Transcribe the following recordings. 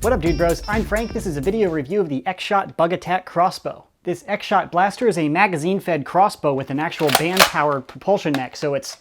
What up, dude bros? I'm Frank. This is a video review of the X-Shot Bug Attack Crossbow. This X-Shot blaster is a magazine-fed crossbow with an actual band-powered propulsion mech, so it's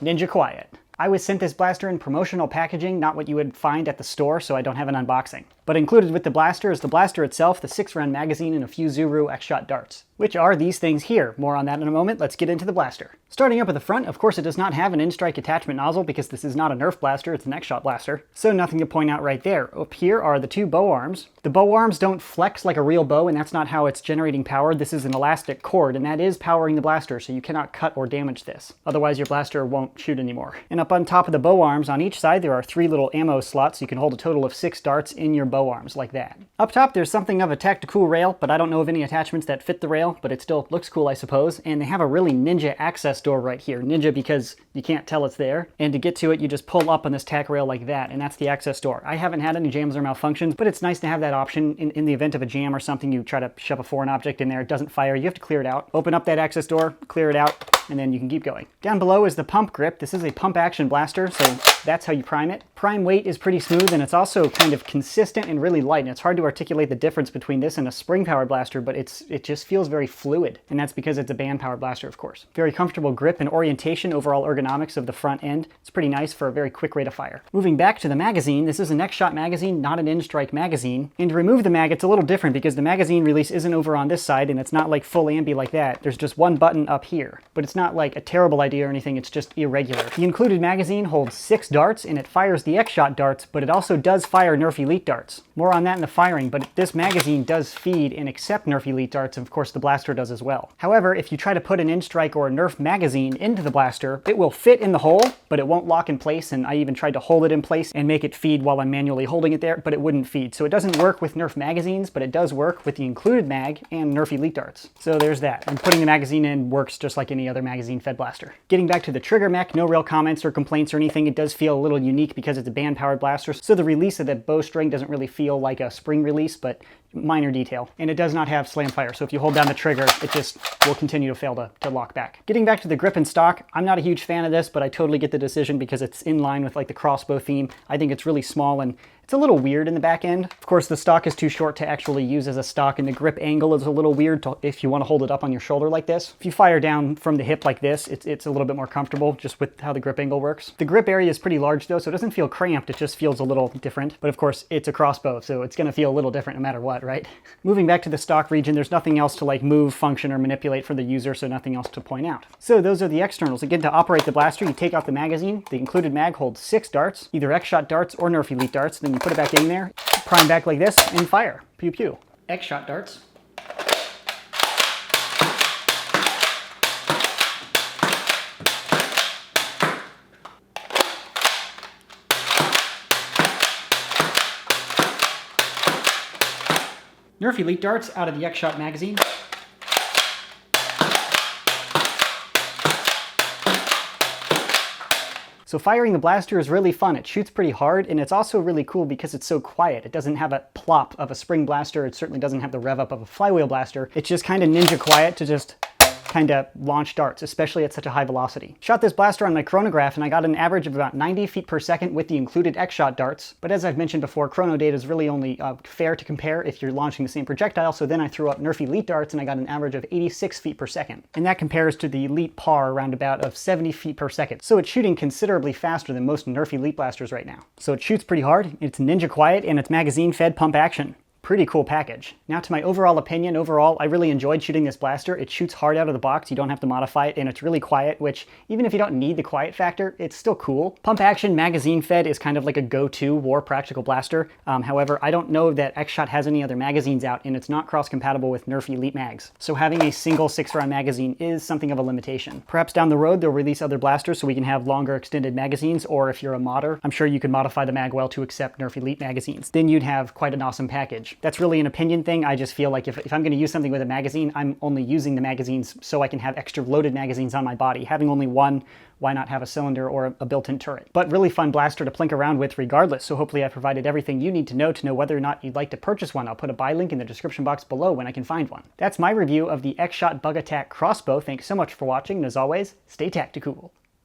ninja quiet. I was sent this blaster in promotional packaging, not what you would find at the store, so I don't have an unboxing. But included with the blaster is the blaster itself, the 6-round magazine, and a few Zuru X-Shot darts. Which are these things here. More on that in a moment. Let's get into the blaster. Starting up at the front, of course it does not have an in-strike attachment nozzle because this is not a Nerf blaster, it's an X-Shot blaster. So nothing to point out right there. Up here are the two bow arms. The bow arms don't flex like a real bow, and that's not how it's generating power. This is an elastic cord, and that is powering the blaster, so you cannot cut or damage this. Otherwise your blaster won't shoot anymore. And up on top of the bow arms, on each side, there are 3 little ammo slots, so you can hold a total of 6 darts in your bow arms, like that. Up top, there's something of a tactical rail, but I don't know of any attachments that fit the rail, but it still looks cool, I suppose. And they have a really ninja access door right here. Ninja because you can't tell it's there. And to get to it, you just pull up on this tack rail like that, and that's the access door. I haven't had any jams or malfunctions, but it's nice to have that option in the event of a jam or something. You try to shove a foreign object in there, it doesn't fire, you have to clear it out. Open up that access door, clear it out, and then you can keep going. Down below is the pump grip. This is a pump action blaster, so that's how you prime it. Prime weight is pretty smooth, and it's also kind of consistent and really light, and it's hard to articulate the difference between this and a spring-powered blaster, but it just feels very fluid, and that's because it's a band-powered blaster, of course. Very comfortable grip and orientation, overall ergonomics of the front end. It's pretty nice for a very quick rate of fire. Moving back to the magazine, this is an X-Shot magazine, not an in-strike magazine. And to remove the mag, it's a little different because the magazine release isn't over on this side, and it's not like full ambi like that. There's just one button up here, but it's not like a terrible idea or anything, it's just irregular. The included magazine holds 6 darts, and it fires the X-Shot darts, but it also does fire Nerf Elite darts. More on that in the firing, but this magazine does feed and accept Nerf Elite darts, and of course the blaster does as well. However, if you try to put an in-strike or a Nerf magazine into the blaster, it will fit in the hole, but it won't lock in place, and I even tried to hold it in place and make it feed while I'm manually holding it there, but it wouldn't feed. So it doesn't work with Nerf magazines, but it does work with the included mag and Nerf Elite darts. So there's that. And putting the magazine in works just like any other magazine-fed blaster. Getting back to the trigger mech, no real comments or complaints or anything. It does feel a little unique because it's a band-powered blaster, so the release of the bowstring doesn't really feel like a spring release, but minor detail. And it does not have slam fire, so if you hold down the trigger, it just will continue to fail to lock back. Getting back to the grip and stock, I'm not a huge fan of this, but I totally get the decision because it's in line with like the crossbow theme. I think it's really small and it's a little weird in the back end. Of course, the stock is too short to actually use as a stock, and the grip angle is a little weird if you want to hold it up on your shoulder like this. If you fire down from the hip like this, it's a little bit more comfortable just with how the grip angle works. The grip area is pretty large though, so it doesn't feel cramped, it just feels a little different. But of course, it's a crossbow, so it's going to feel a little different no matter what, right? Moving back to the stock region, there's nothing else to like move, function, or manipulate for the user, so nothing else to point out. So those are the externals. Again, to operate the blaster, you take out the magazine. The included mag holds 6 darts, either X-Shot darts or Nerf Elite darts. Then you put it back in there, prime back like this, and fire. Pew pew. X-Shot darts. Nerf Elite darts out of the X-Shot magazine. So firing the blaster is really fun. It shoots pretty hard, and it's also really cool because it's so quiet. It doesn't have a plop of a spring blaster. It certainly doesn't have the rev up of a flywheel blaster. It's just kind of ninja quiet to just kind of launch darts, especially at such a high velocity. Shot this blaster on my chronograph, and I got an average of about 90 feet per second with the included X-Shot darts. But as I've mentioned before, chrono data is really only fair to compare if you're launching the same projectile, so then I threw up Nerf Elite darts, and I got an average of 86 feet per second. And that compares to the Elite par roundabout of 70 feet per second. So it's shooting considerably faster than most Nerf Elite blasters right now. So it shoots pretty hard, it's ninja quiet, and it's magazine-fed pump action. Pretty cool package. Now to my overall opinion, I really enjoyed shooting this blaster. It shoots hard out of the box, you don't have to modify it, and it's really quiet, which even if you don't need the quiet factor, it's still cool. Pump action magazine fed is kind of like a go-to war practical blaster. However, I don't know that X-Shot has any other magazines out, and it's not cross-compatible with Nerf Elite mags. So having a single 6-round magazine is something of a limitation. Perhaps down the road they'll release other blasters so we can have longer extended magazines, or if you're a modder, I'm sure you could modify the mag well to accept Nerf Elite magazines. Then you'd have quite an awesome package. That's really an opinion thing. I just feel like if I'm going to use something with a magazine, I'm only using the magazines so I can have extra loaded magazines on my body. Having only one, why not have a cylinder or a built-in turret? But really fun blaster to plink around with regardless, so hopefully I provided everything you need to know whether or not you'd like to purchase one. I'll put a buy link in the description box below when I can find one. That's my review of the X-Shot Bug Attack Crossbow. Thanks so much for watching, and as always, stay tactical.